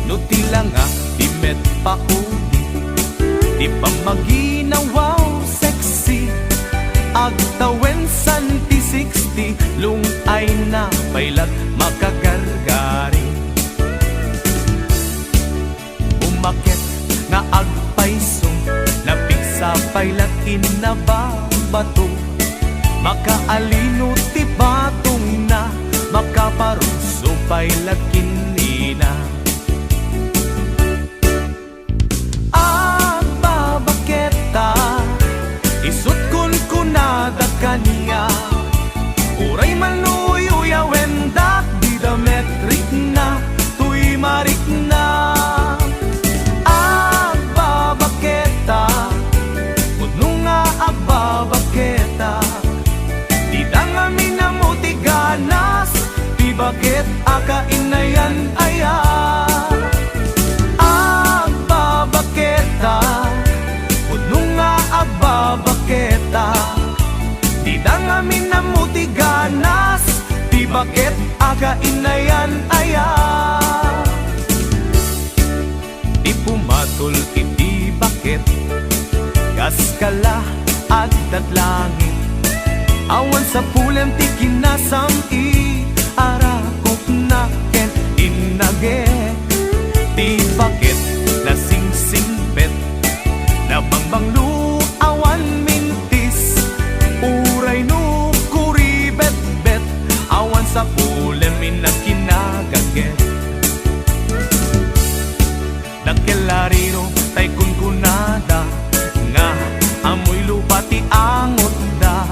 no tila nga di met pauli, di pa maginawaw sexy, agtawen santi 60, lung ay na pailat makagargari. Umakit nga agpaisong, napiksa pailat inababato, makaalino ti batong na, makaparuso pailat kinina. Agbabaketa, isut kun kunada kaniya, uray manuyuya wendak di dametrik na, tuy marik na. Agbabaketa, udno nga agbabaketa, di dangami na mutiganas, di bakit akainayan aya. Agbabaketa, udno nga agbabaketa, di dangami na mutiganas, di bakit akainayan aya. Di pumatol iti bakit, kaskala at datlangin, awan sa pulen ti kinasam i arakop na ken inage. Ti bakit nasingsingpet, nabangbanglu awan mintis, uray no kuribet-bet, awan sa pulen minakinagaget. Nakelariro tay kunkunada, nga amoy lupa ti angot da,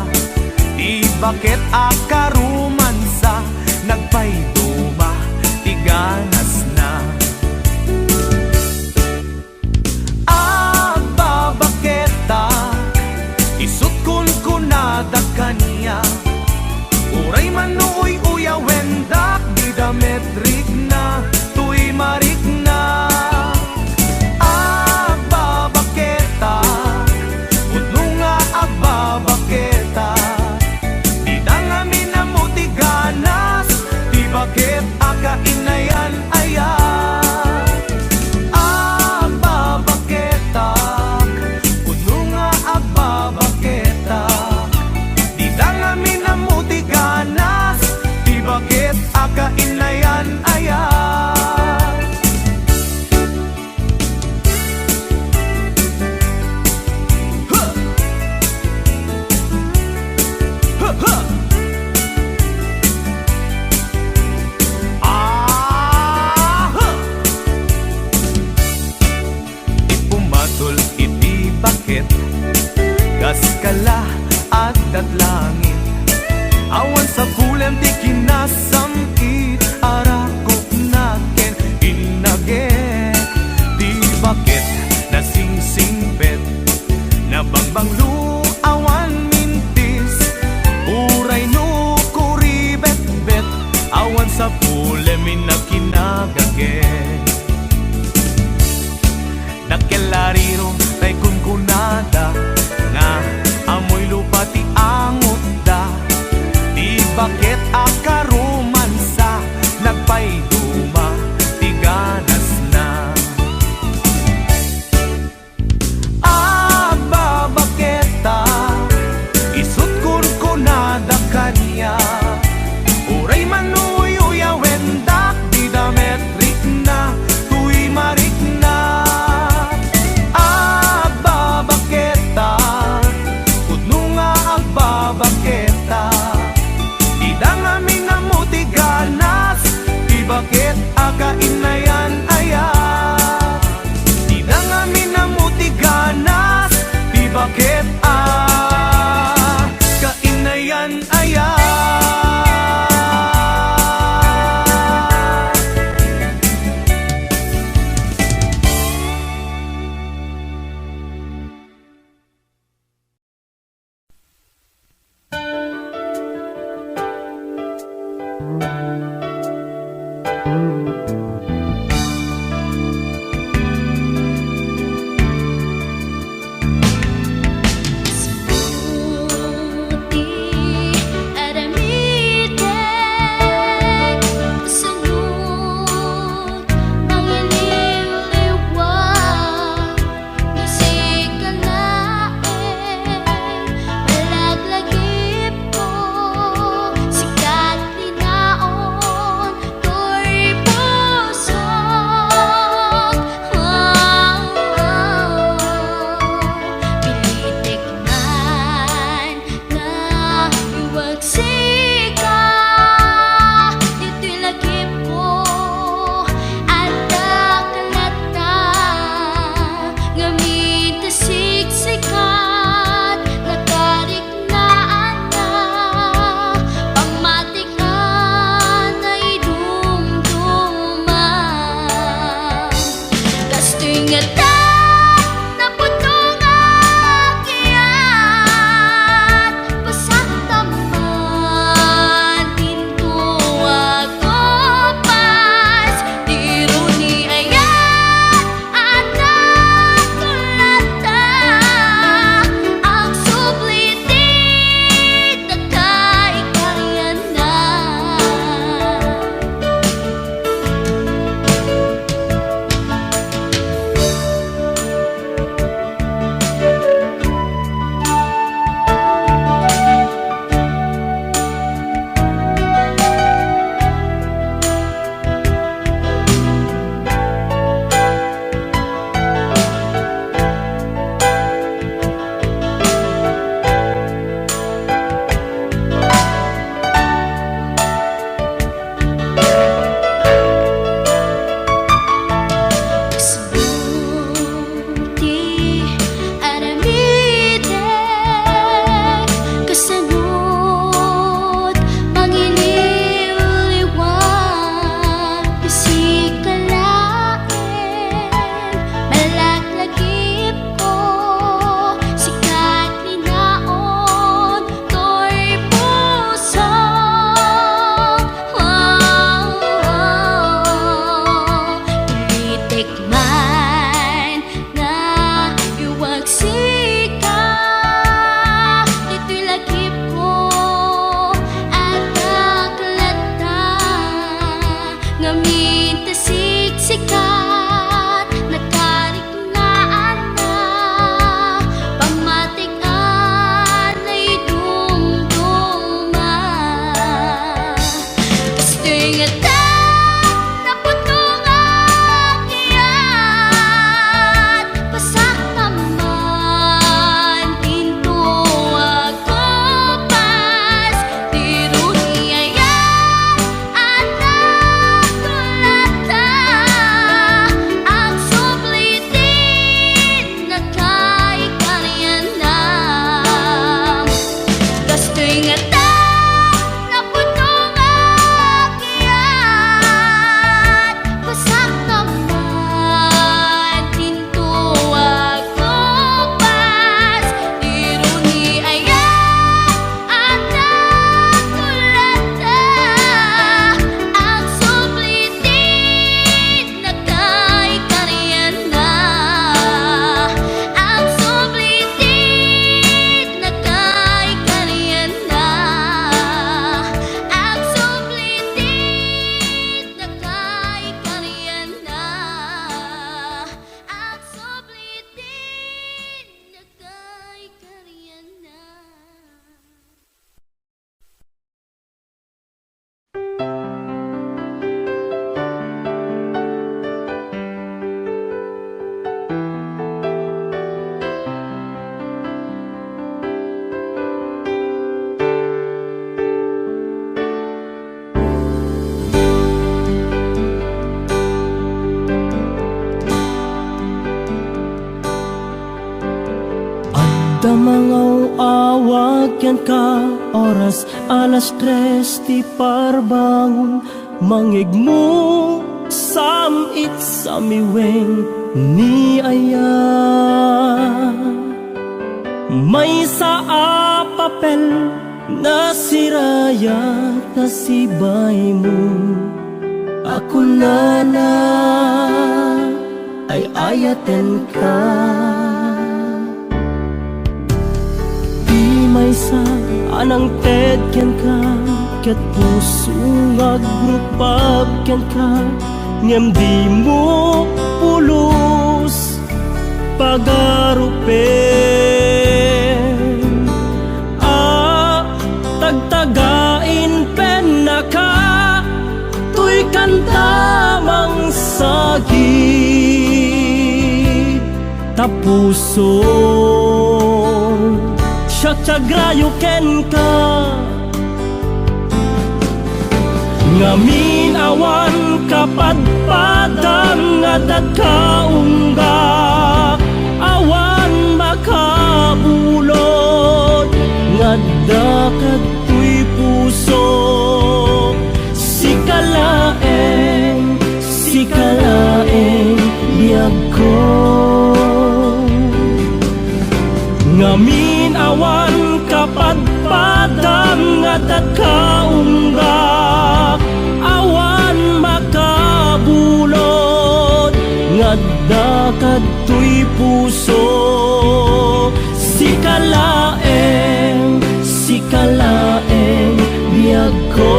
di bakit akarumansa, nagpayduma ti ganas na. Agbabaketa, isut kun kunada kaniya, uray manuoy uya wendak di dametrik na, tuy marik na. Agbabaketa, udno nga agbabaketa, di dangami na mutiganas, di bakit akainayan aya. Agbabaketa, udno nga agbabaketa, di dangami na mutiganas, di bakit akainayan aya. Ipumatol iti bakit, kaskala at datlangin, awan sa pulen ti kinasam it arakop na ken inagek. Di bakit nasingsingpet, nabangbanglu awan mintis, uray no kuribet-bet, awan sa pulen minakinagagek. Nakelariro tay kunkunada, nga amoy lupa ti angot da, di bakit akarumansa, nagpayduma ti ganas na. Agbabaketa, isut kun kunada kaniya, uray manuyuya wendak di dametrik na, tuy marik na. Agbabaketa, udno nga agbabaketa, di dangami na mutiganas, di bakit akainayan aya. Di dangami na mutiganas, di bakit akainayan aya. Sunod, sikat nakariknaan na pamatikan ay dumduma. Gusto'y ngata na putong akyat pasak naman pinto ako pas tiro niyayan at nagtulata ang sublitin na kay karyanam. Gusto'y ngata na putong akyat pasak naman pinto ako pas tiro niyayan at nagtulata ang sublitin na kay karyanam. Ang sublitin na kay karyanam. Ang sublitin na kay karyanam. Ang sublitin na kay karyanam. Adda mangaw awagyan ka oras alas 3 ti parbangon mangigmo samit samiweng ni aya may sa papel na sirayat na sibay mo ako na ay ayaten ka. Di may sa anang tedyan ka ket puso agrupab ken ka ngem di mo pulos pagarupen tagtagain pen na ka tuy kantamang sagi tapuso syagrayo ken ka ngamin awan kapadpadang ngadat kaungga awan makabulod ngadda katoy puso sikalaeng biyag ko ngamin awan kapadpadang ngadat kaungga awan makabulod ngadda katoy puso sikalaeng biyag ko.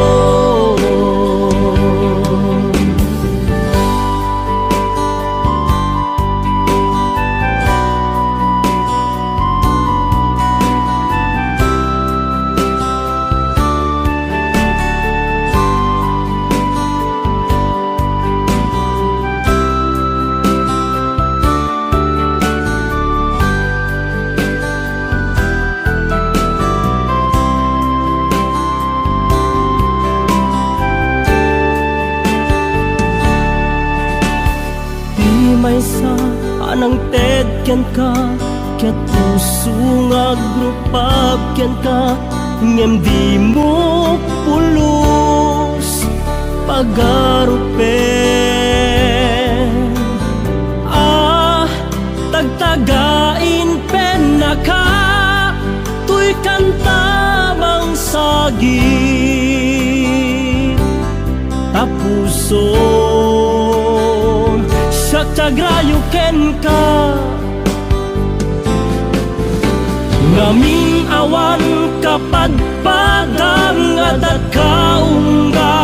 May sa anang tedyan ka ket puso agrupab ken ka ngem di mo pulos pagarupen tagtagain pen na ka tuy kantamang sagi tapuso syagrayo ken ka ngamin awan kapadpadang ngadat kaungga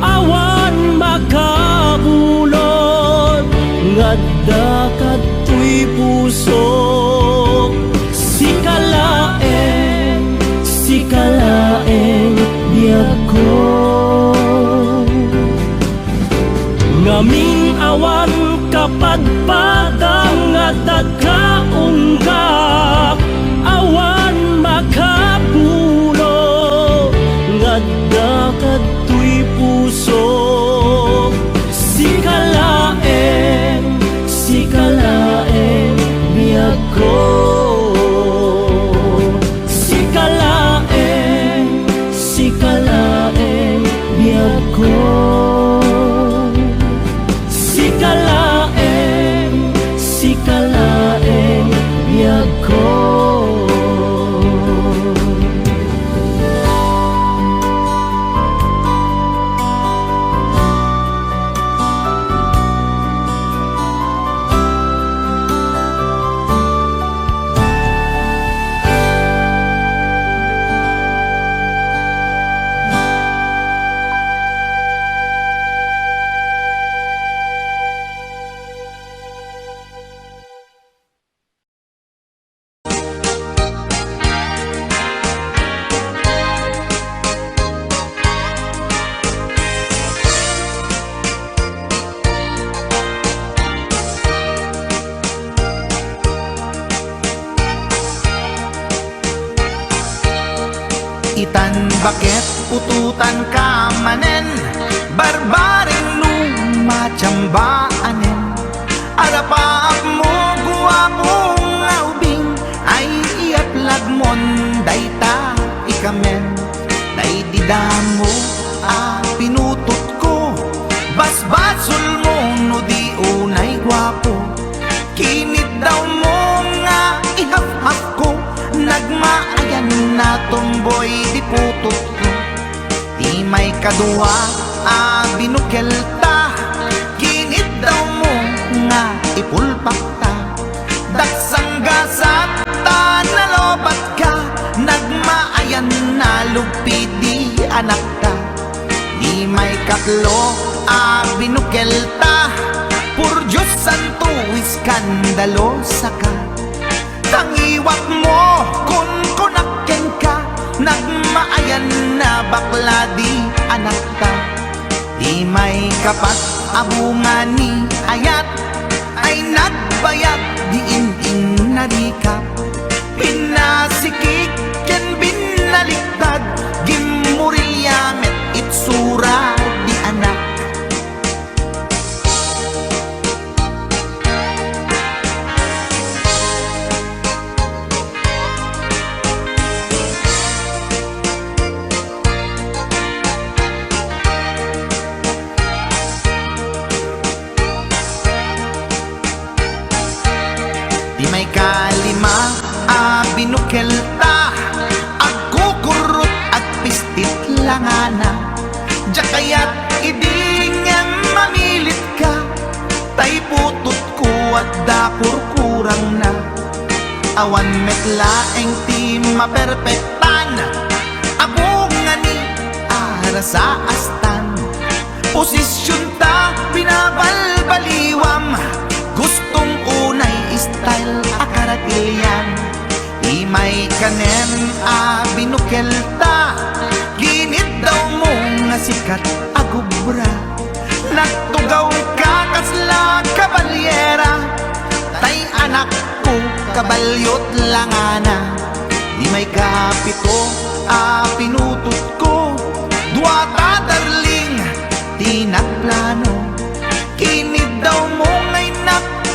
awan makabulod Ngadda katoy puso. Sikalaeng biyag ko. Ngaming awan kapadpadang ngadad kaunggak. Awan makapulo ngadda katoy puso. Sikalaeng biyag ko. Sikalaeng biyag ko. Sikalaeng biyag ko. Itan bakit pututan ka manen, barbaring lumachambaanen. Arapaap mo guwapong aubing, ay iatlag mon dayta ikamen. Day didamo pinutot ko, basbasul mo no di unay guwapo. Kinit daw mo nga ihap-hap ko, nagmaayan na tomboy di putot ko. Di may kadua binukel ta, kinit daw mo nga ipulpak ta. Daksang gasat ta nalobat ka, nagmaayan na lupi di anak ta. Di may katlo binukel ta, pur Diyos santo iskandalo saka. Tangiwat mo kun kunakken ka, nagmaayan na bakla di anak ta. Di may kapat abungan ni ayat, ay nagbayad di in narikap. Pinasikik ken binaliktad, gimmurilyamet itsura di anak. Di may kalima binukel ta, agkukurot at pistit langana. Jakayat idingan mamilit ka, tay putot ko at dapur kurang na. Awan metlaeng ti maperpektan, abungan ni ara sa astan. Posisyon ta binabalbaliwam, gustong unay style akaratilyan. Di may kanen binukel ta, ginit daw mo nga sikat agubra. Nagtugaw ka kasla kabalyera, tay anak ko kabalyot langana. Di may kapito pinutot ko, duwata darling di nagplano. Kinid daw mo ngay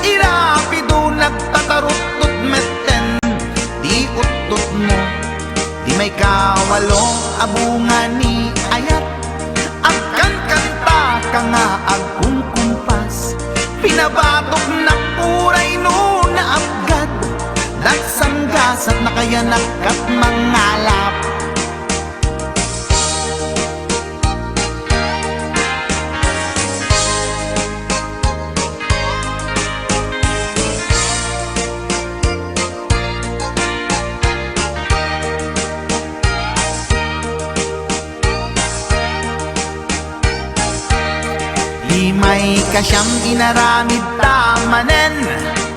irapido, nagtatarot-tot metten di utot mo. Di may kawalo abungan ni ayat, agkan kanta ka nga agkumkumpas. Pinabatok na puray no na abgad, dagsang gasat na kaya nagkat mangalap. Di may kasyang inaramid tamanen,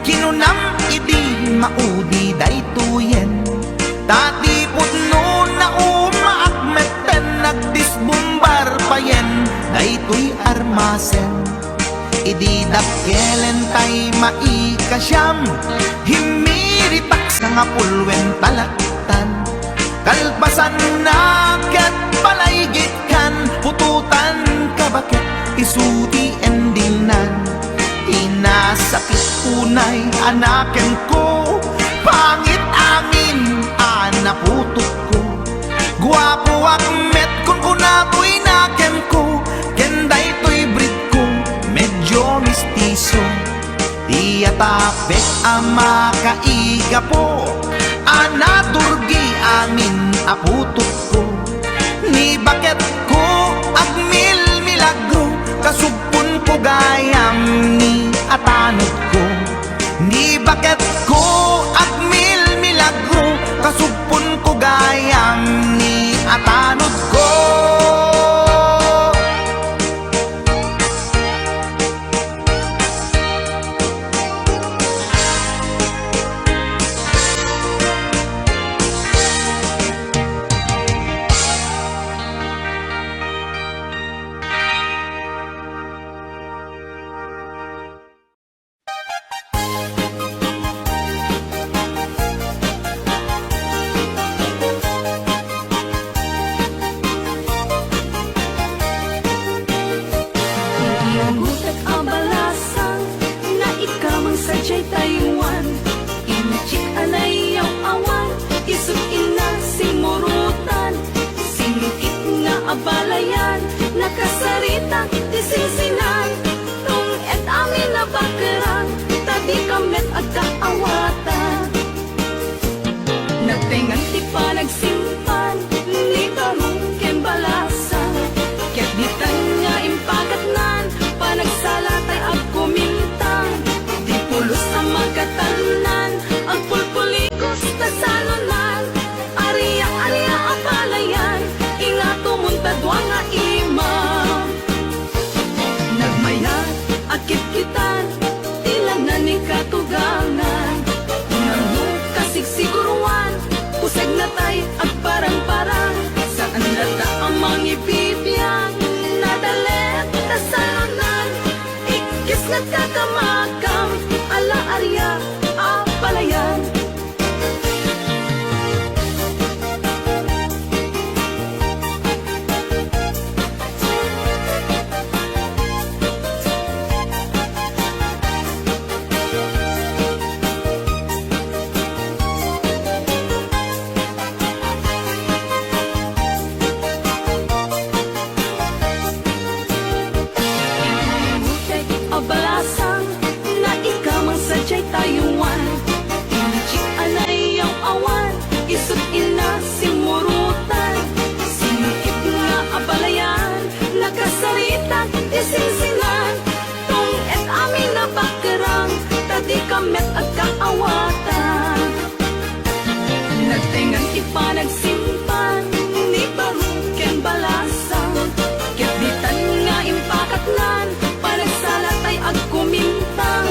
kinunam idi maudi daytoyen. Tati putno na umaakmeten, nagdisbumbar payen daytoy armasen. Idi dakkelen tay maikasyam, himiritak sa nga pulwen talaktan. Kalpasan na ket palaygit kan, pututan kabakit isuti endingnan. Inasakit unay anaken ko, pangit amin anaputot ko. Guwapo akmet kun kunatoy naken ko, kenday to'y breed ko medyo mistiso. Di atapek ama kaiga po, anaturgi amin aputot ko. Ni baket ko at milagro, kasugpon ko gayam ni atanod ko. Ni baket ko at milagro, kasugpon ko gayam ni atanod ko. Iyagutak abalasan na ikaw ang sadyay Taiwan. Inachik alayaw awan, isog ina simurutan. Singkit nga abalayan, nakasaritang disinsinan. Nung et amin na bakaran, tabi kamet agkaawatan. Nagtengan ti pa nagsimpan, ni barong ken balasan. Ket ditan nga impakatnan, panagsalatay ag kumintang. Di pulos ang magkatanan, ang pulpulikos na salunan. Ariya ang palayan, ingato muntadwa nga imam. Nagmayat, akit kitan, tila na ni katugangan. Nanu kasigsiguruan, pusag na tay ag parang-parang. Saan lata ang mangibibiyang, nadalet na salunan. Ikis nagkakamakam, ala arya palayan. Imutek abalasang na ikaw ang sadyay Taiwan. Inachik alayaw awan, isog ina simurutan. Singkit nga abalayan, nakasaritang isinsinan. Tung et amin na bakarang, tadi kamet agkaawatan. Nagtengan ipa nagsimpan, ni barong ken balasang. Ket ditan nga impakatnan, panagsalatay ag kumintang.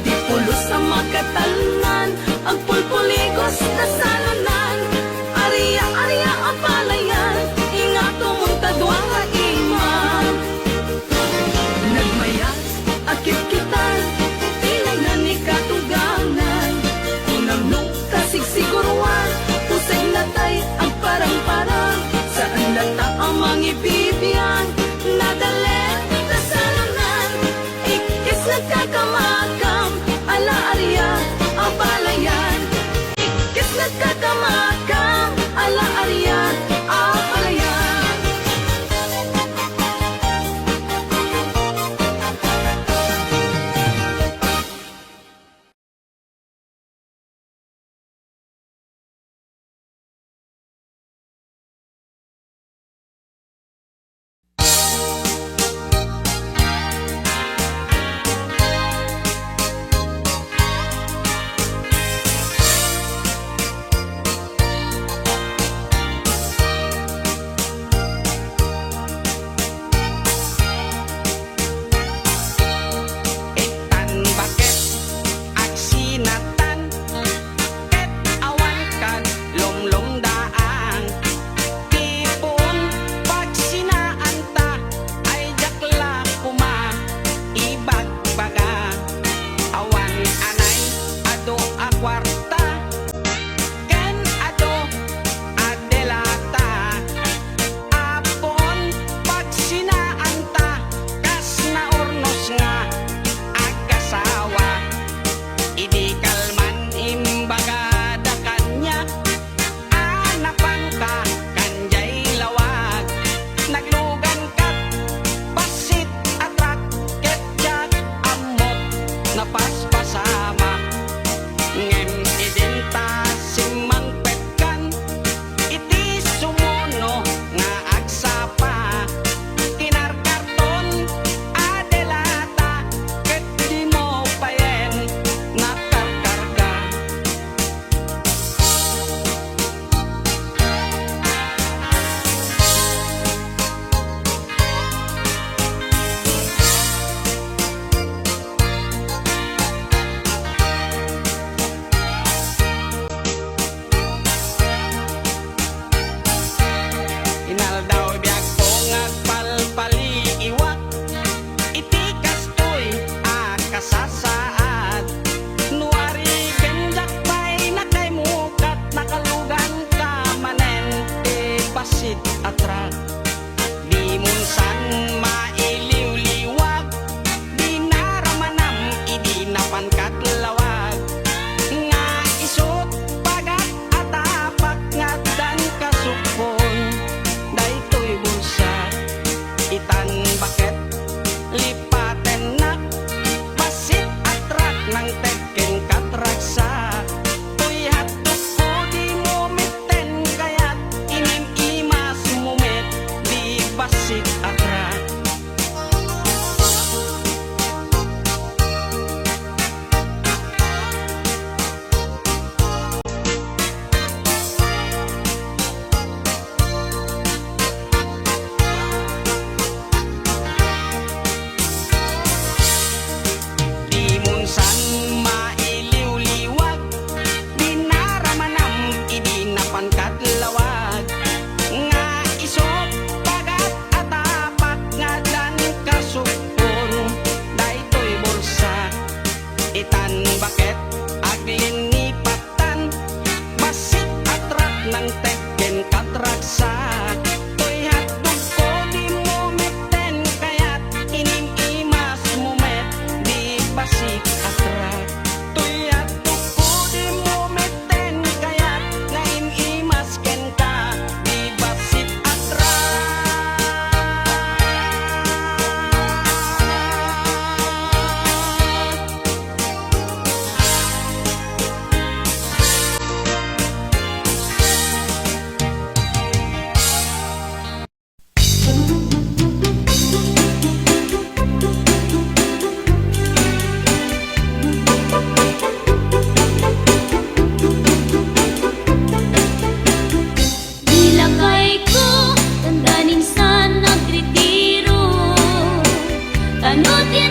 Di pulos ang magkatalunan, ang pulpulikos na salunan. Ariya ang palayan, ingato muntadwa nga imam. Nagmayas, akit kitan, tila na ni katugangan. Unang nung kasigsiguruan, pusay na tay ang parang-parang. Saan lata ang mangibibiyang, nadalet na salunan. Ikis nagkakamakam, ala arya ang palayan. Ikis nagkakamakam, ala arya ang palayan.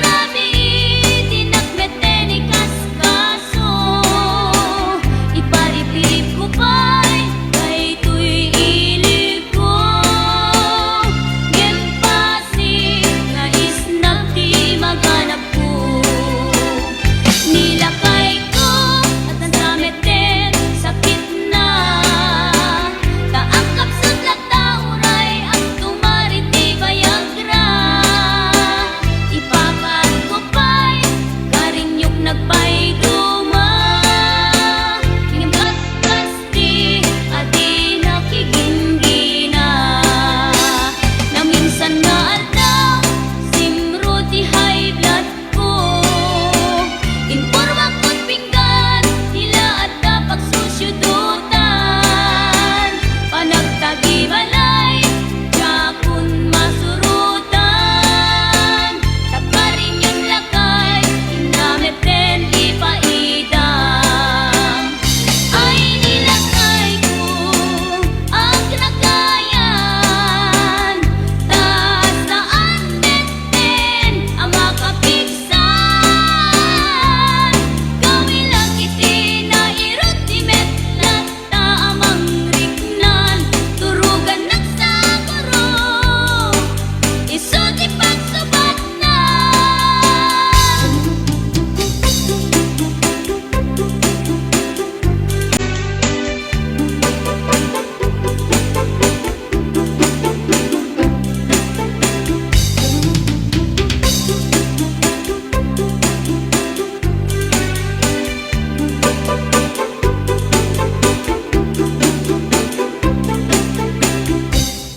rabi dinakmeten ni kaskaso iparipirip ko pa'y kay tuy ilig ko ngem pasig nga isnap di maganap ko nilakay ko at nansameten sakit na taakap sa tlagtauray ang tumarit di bayagra ipakat ko pa'y karinyok nagpayduma ingem kaskas di adi nakiginggina na minsan nga aldaw simro di high blood ko informa ko't pinggan nila at kapag susyudutan panagtagi balay jakun masurutan tagparin yung lakay inameten ipaidam ay nilakay ko ang lakayan taas saan meten ang makapigsan gawilang iti na irot di metlat ta amang rignan turugan nagsaguro iso di pagsubat na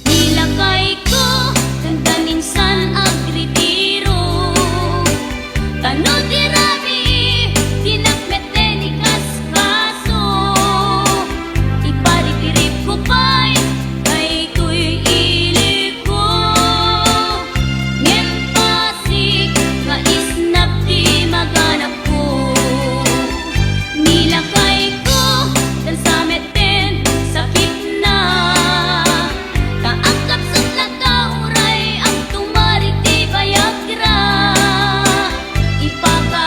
nilakay ko ganda minsan agritiro tano di rabi dinakmeten ni kaskaso iparipirip ko pa'y kay tuy ilig ko ngem pasig nga isnap di maganap ko nilakay ko dan sameten sakit na taakap sa tlagtauray ang tumarik di bayagra ipakat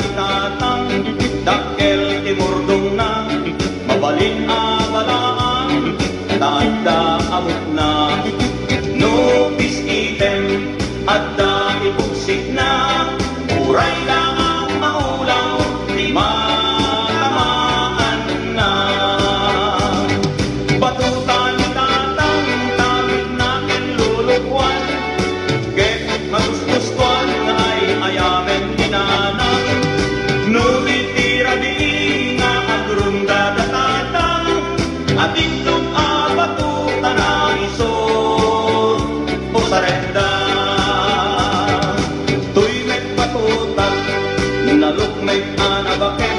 ni tatang dakkel timurdong na mabalin abalaan tanda amot na no peace item adda ibugsik na uray na ang maulaw di matamaan na batuta ni tatang tawid na kinlulukwan ket magusgustuan nga ay ayamen dinanang no itira di nga agrunda da tatang at itlog abatuta na isod o sarenda tuy met batutat nalukmet anabaket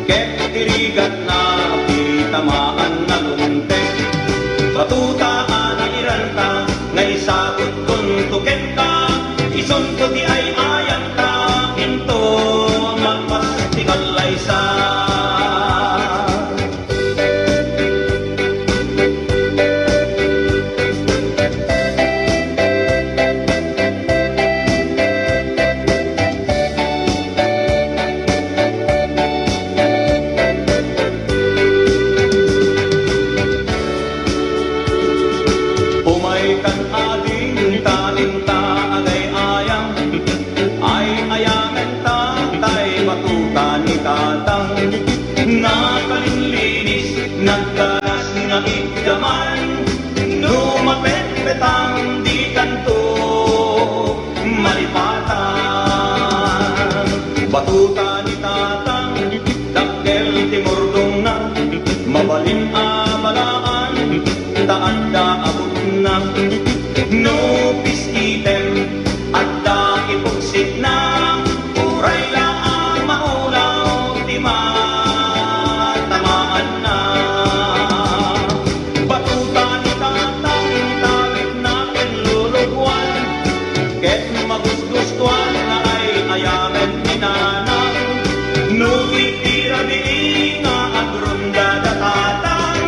ket tirigat na pitamaan na luntek batuta ana iranta nga isabot kun tukenta ison ko di ay ayang ta into magpastikal laysa umay kan ading taninta agay ayang ay ayamen ta tay batuta ni tatang nakalinlinis nagdaras nga igdaman lumapet-petang di kanto malipatan batuta ni tatang dakkel timurdong na mabalin abalaan taanda abot na no peace item adda ibugsik na uray lang ang maulaw di matamaan na batuta ni tatang tawid na kinlulukwan ket magusgustuan na ay ayamen dinanang no itira di nga agrunda da tatang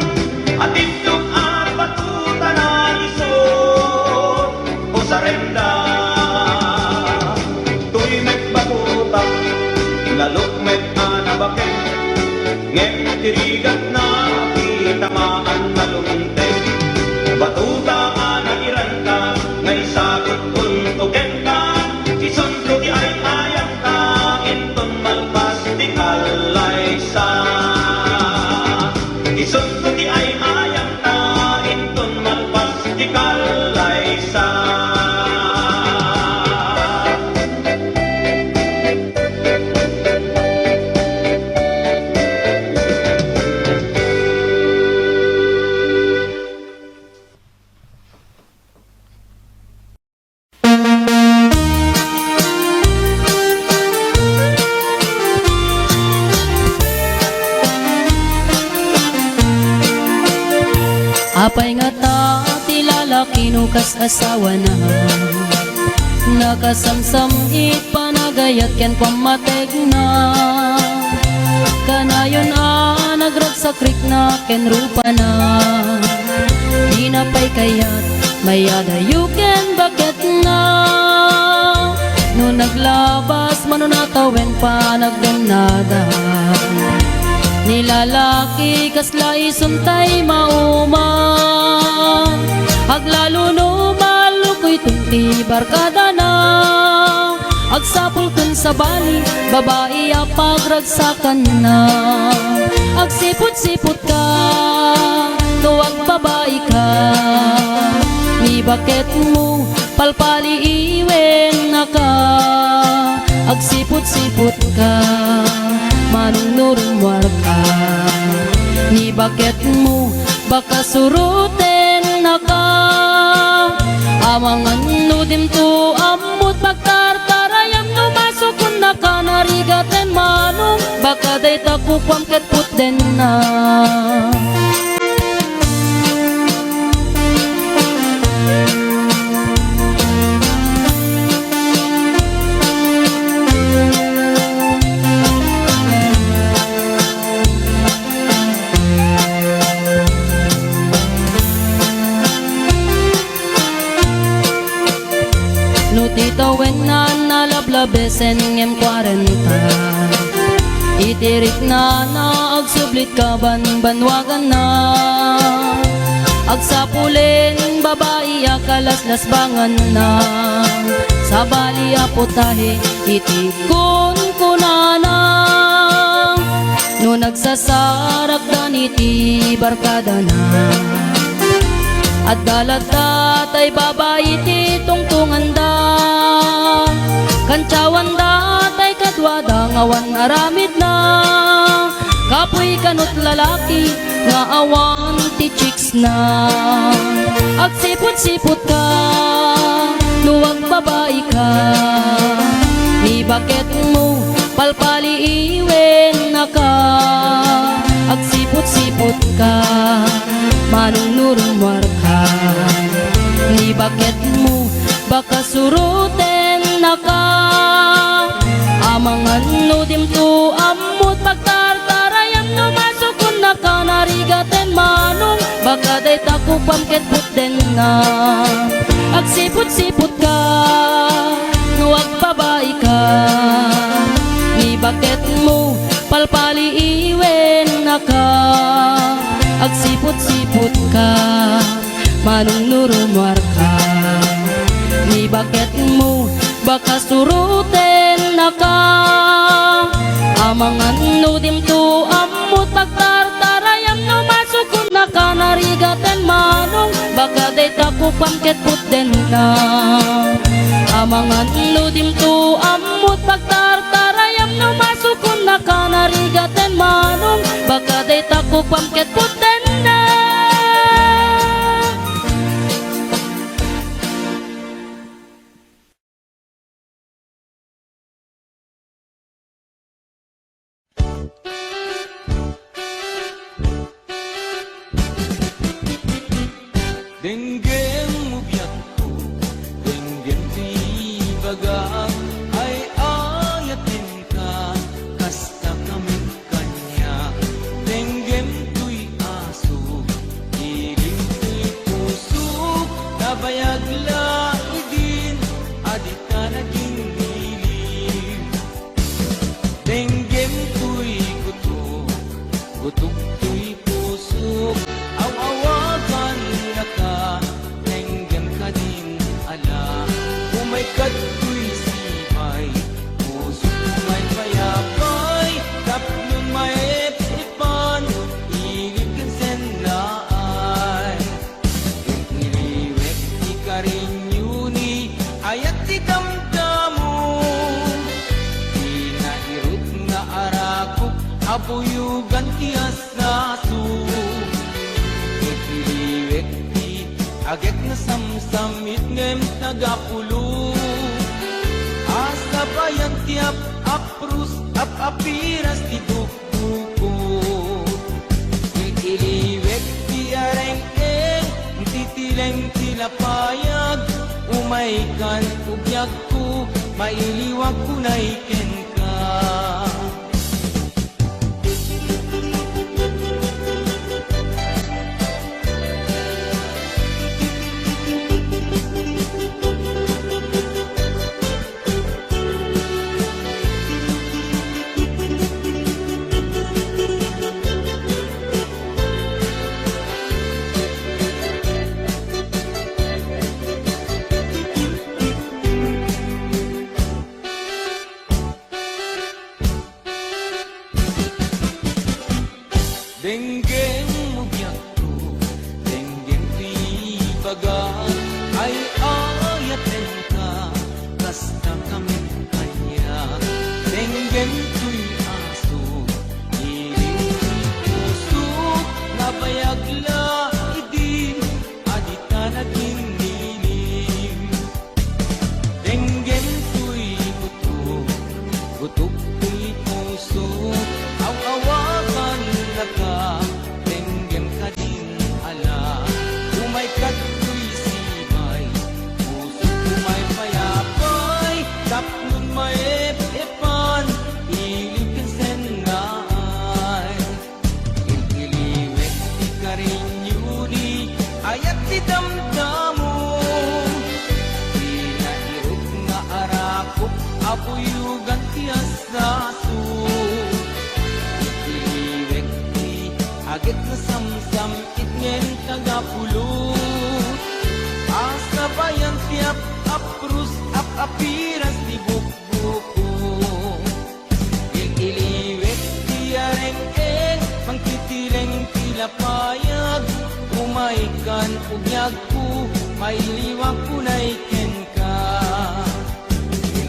at itlog at batuta na isod o sarenda tuy met batuta nalukmet anabaket ngem tirigat na pitamaan na luntek batuta ana iranta nga isagot untuken ka ison ko di ay ayang ta inton malpas di kalaysa ison ko di ay ayang ta inton malpas di kalaysa Apay nga ta ti lalaki no kas asawa na nakasamsam it panagayat ken pamatek na kanayon nagragsakrik na ken rupa na di na pay kayat mayada you ken bakit na no naglabas manunatawen pa nagdanada nilalaki kasla isuntay mauma aglalo no malukoy tunti barkada na agsapul kun sa bali babae apagragsakan na agsipot-sipot ka tuwag babae ka ni bakit mo palpali iwen na ka agsipot-sipot ka manong nurumwar ka ni bakit mo baka suruten na ka amangan nudim to amut pagtartarayam no masukun na ka narigaten manong baka day takukwam ket puten na Titawen na nalablabesen ngem 40 Titirik na agsublit ka banwagan na. Agsapulin babae akalaslas bangan na. Sa bali aputahe itikon ko na. No nagsasarak daniti barkada na. At dalata tay babae ti tungtungan da. Kantsawan da tay kadwada ngawan aramid na. Kapoy kanot lalaki nga awan ti chicks na. Agsipot-sipot ka nuwag babae ka. Ni bakit mo palpali iwen na ka. Agsipot-sipot ka manong nurumwar ka. Ni bakit mo baka suruten na ka. Amangan no dimto amot pagtartarayam no masukun na ka. Narigaten manong baka day takupam ket puten na. Agsipot-sipot ka nuwag babae ka. Ni bakit mo palpali iwen na ka. Agsipot-sipot ka manong nurumwar ka. Ni bakit mo baka suruten na ka. Amangan no dimto amot pagtartarayam no masukun na ka. Narigaten manong baka day takupam ket puten na. Amangan no dimto amot pagtartarayam no masukun na ka. Narigaten manong baka day takupam ket puten na. Denggem mo biyak ko, denggem ti baga, ay ayatin ka, kasta kami kanya. Denggem tuy aso, ilim tuy puso, nabayag laidin, adik ka naging lilim. Denggem tuy gutok, gutok tuy puso, aw-awagan na ka, nenggem ka din ala. Umay kato'y sibay, puso may payapay, tapnon may ipan, ilip kan senlaay. Iliwek di ka rin yuni, ayat di damdamo, di nairot nga arakok, abuyugan tiyas naso. Agek na samsamit ngem tagapulo. Asa bayang tiap aprus apiras di buko. Iliwek di areng-eng, titileng tilapayag. Umaikan ubyak ko, mailiwag ko na iken ka. Denggem mo biyak ko, denggem ti baga, ay ayaten ka, kasta kami kanya. Denggem tuy aso, ilim ti puso, nabayag laidin, adik ka naging lilim. Denggem tuy gutok, gutok tuy puso, aw-awagan na ka, denggem ka din ala. Umay kato'y sibay, puso umay payapay, tapnon may epan, ilip kan senay. Iliwek di ka rin yuni, ayat di damdamo, di nairot nga arakok, abuyugan tiyas naso. man ugyag ko, may liwag kunay ken ka.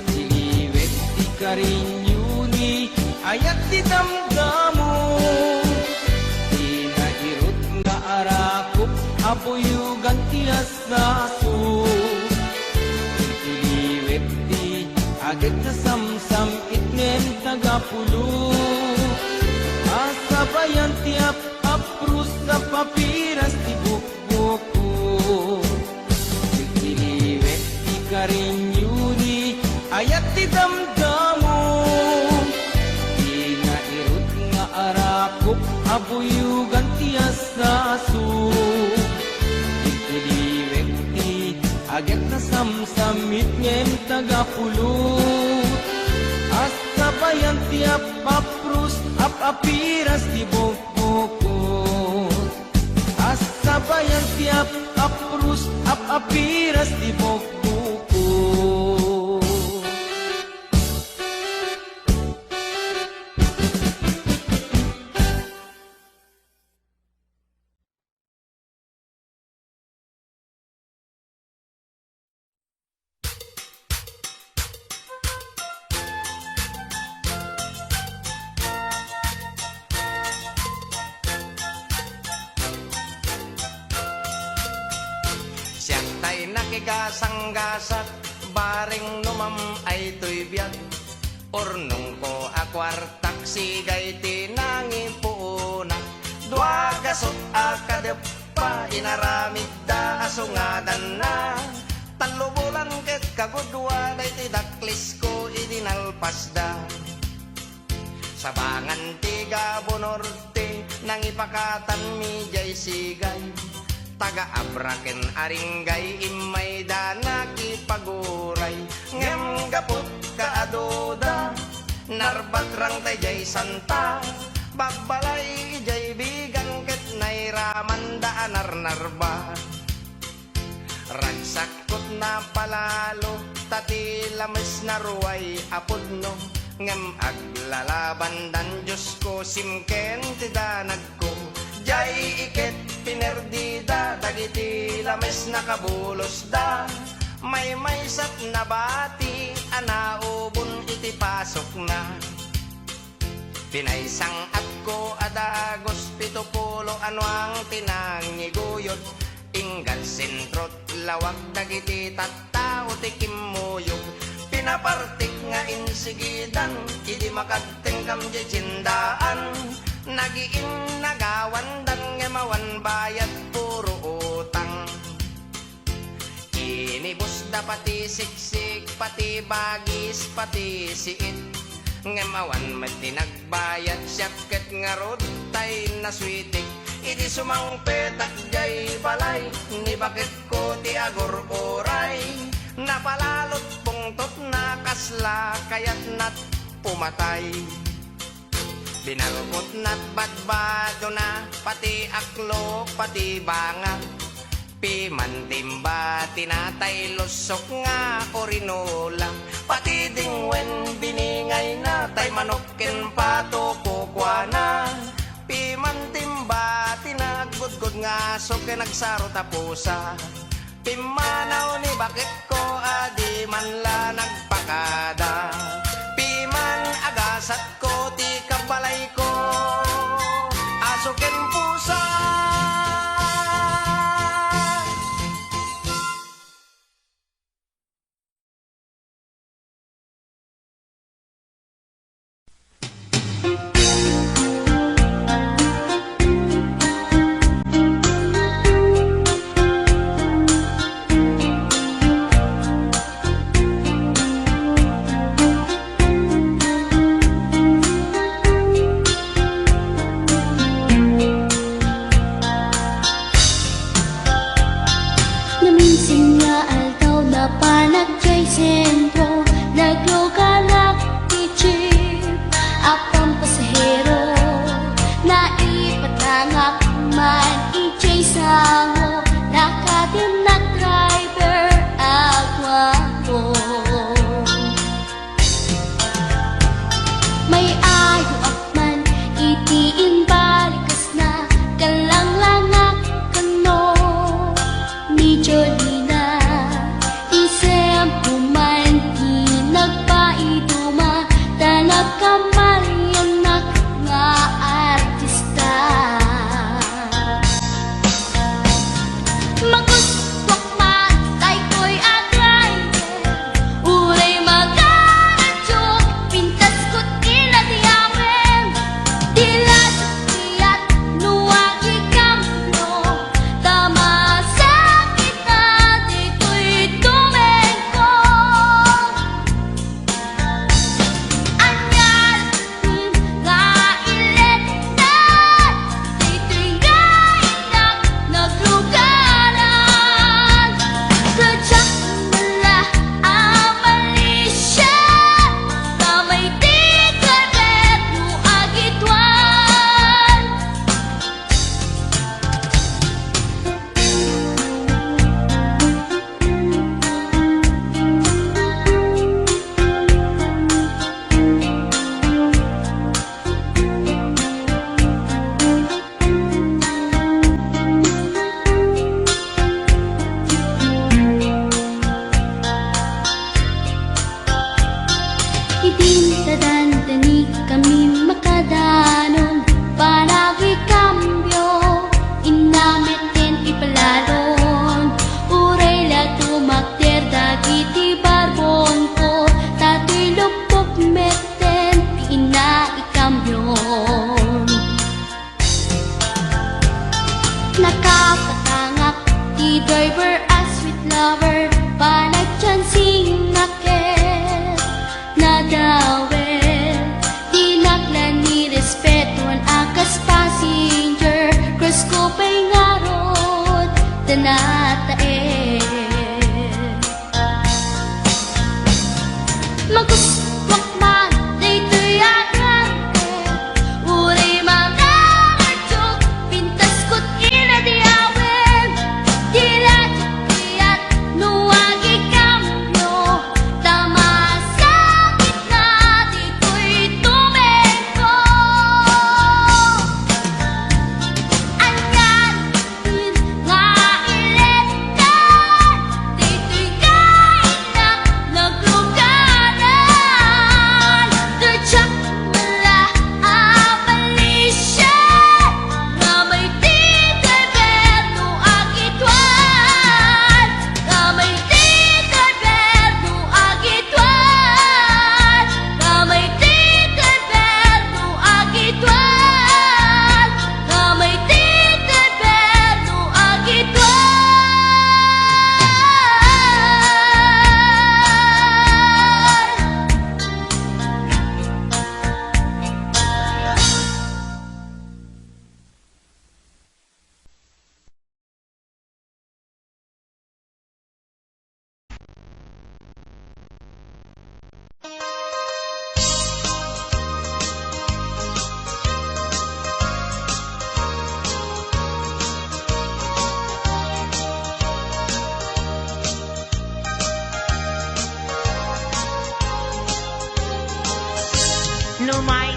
Tiliwet di ka rin yuni, ayat di damdamo. Di na irot nga arakop, apuyugan tias naso. Tiliwet di agad sa samsam, itnem tagapulo. Asabayan tiap aprus sa papiras ti bukbuko. Tiliwet di ka rin yuni, ayat ti damdamo. Di nga irot nga arakop, abuyugan ti asaso. Tiliwet di agad na samsamit ngem tagapulo. Asabayan ti apaprus apiras ti bukbukot. Asabayan ti aprus apiras ti bukbukot. Siyak tay nakigasang-gasak, baring numam ay tuy biyag. Ornong ko akwartak, sigay tinangi puuna. Dua gasot akadep pa, inaramid da asungadan na. Talubulan ket kagudwa, day tidaklis ko idinalpas da. Sabangan tiga bonorte, nang ipakatan mi jay sigay. Taga abraken aringgay, imay dana kipaguray. Ngem gapot kaadoda, narbat rang tay jay santa. Bagbalay jay bigang ket nairaman da narnarba. Ragsakot na palalo, tati lames na ruway apodno. Ngem aglalaban dan Diyos ko, simken ti danag ko. Jay iket pinerdida, dagiti lames nakabulos da. May sat na bati, anaubon iti pasok na. Pinaysang at ko adagos, 70 anwang tinangiguyod. Inggal sentrot lawag dagiti tattao ti kimmuyog. Pinapartik nga insigidan, idi makagtengkam di cindaan. Nagiin nagawan dan ngemawan bayad puro utang. Inibus da pati siksik, pati bagis, pati siit. Ngemawan mati nagbayad syaket ngarod tay naswitik. Idi sumang petak jay balay, ni bakit ko ti agor oray. Napalalot pungtot na kasla, kayat nat pumatay. Binalkot na't badbado na, pati aklo, pati banga. Pimantimba, tinatay lusok nga orinola. Pati dingwen, biningay na, tay manokin pato kukwana. Pimantimba, tinagudgod nga, so kinagsaro tapusa. Pimanaw ni bakit ko, adi man la nagpakada. Piman agasat ko, ti kabalay ko, asukin pusa. Itiin balikas na, kalang langak kano. pagkamalyanak nga artista. Magustok man tay ko'y atrayer, uray magaradyo, pintas ko't inadiyawen. Dilat iyat nuwagi kamno, tama sa kita dito'y tumengko. Anyal nga iletnan, dito'y nga inak naglugaran. Sadyak mala amalisya, kamay di kabet no agitwan. Idintadandani kami makadanon, panagi kambyo, inamitin ipalalon. Uray lato makter dagiti barbon ko, tato'y lupok meten, ina ikambyon. Nakapatangak di driver as sweet lover, panagchansing naket nadawel. Di naklan ni respetuan akas passenger, cross ko pa'y ngarod tanatae. Magustok man dito'y agrante, uray mga radyok, pintas ko't inadiyawen. Dilat iyat nuwagi kamno, tama sa gitna dito'y tumengko. Anyal nga iletnan, dito'y kainak naglugaran. Sadyak mala amalisya, kamay di kabet no agitwan. Kamay di kabet no agitwan. Kamay di kabet no agitwan. Kamay di kabet no agitwan. Numay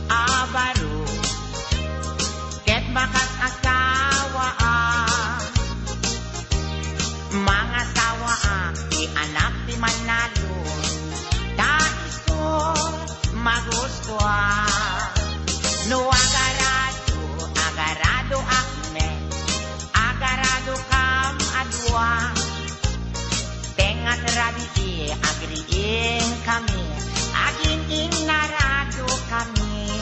abaro, ket bakas asawa mga sawa di anak di manalo, daiso magusto no agarado akme, agarado kam adwa, tengat rabi agriing kami. Agin inarado kami,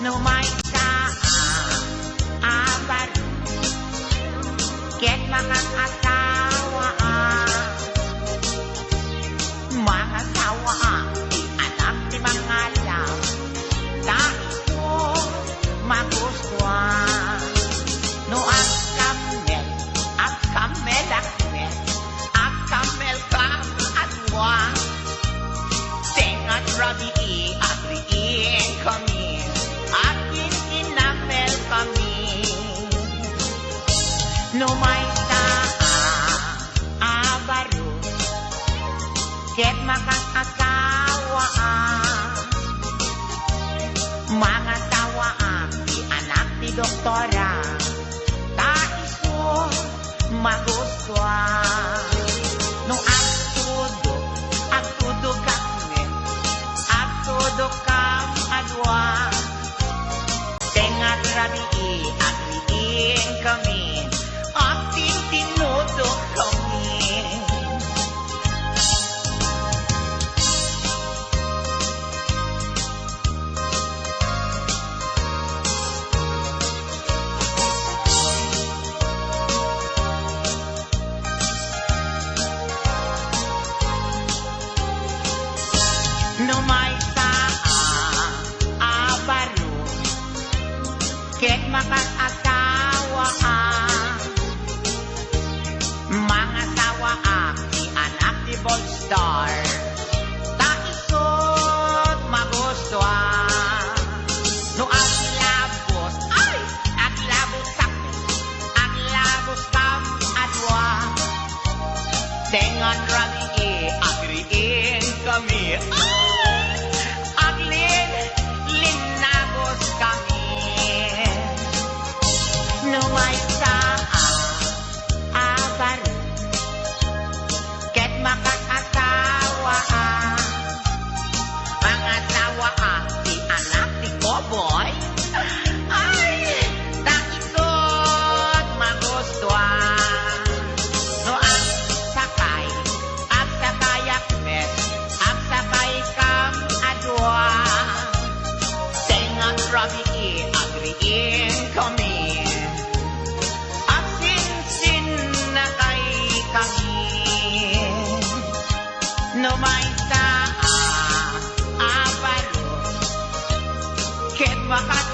numay abaro, ket mga asawa di anak di mga lam, daiso magustuhan no agkamel kam adwa. Tengat rabi agriin kami, akin inamel kami. Numay abaro, ket makas asawa mga tawa di anak di doktora, taiso magustuhan no agtudok kami. Aglin, linagos kami. Numay sa abar, ket makakasawa. Ang asawa di anak ni Koboy. Ay, takot magustuhan. No ang sakay akmes, ang sakay kam adwa. Tenga rabi agriin kami. Asin-sin na kay kami. No may sa abalo, ket makat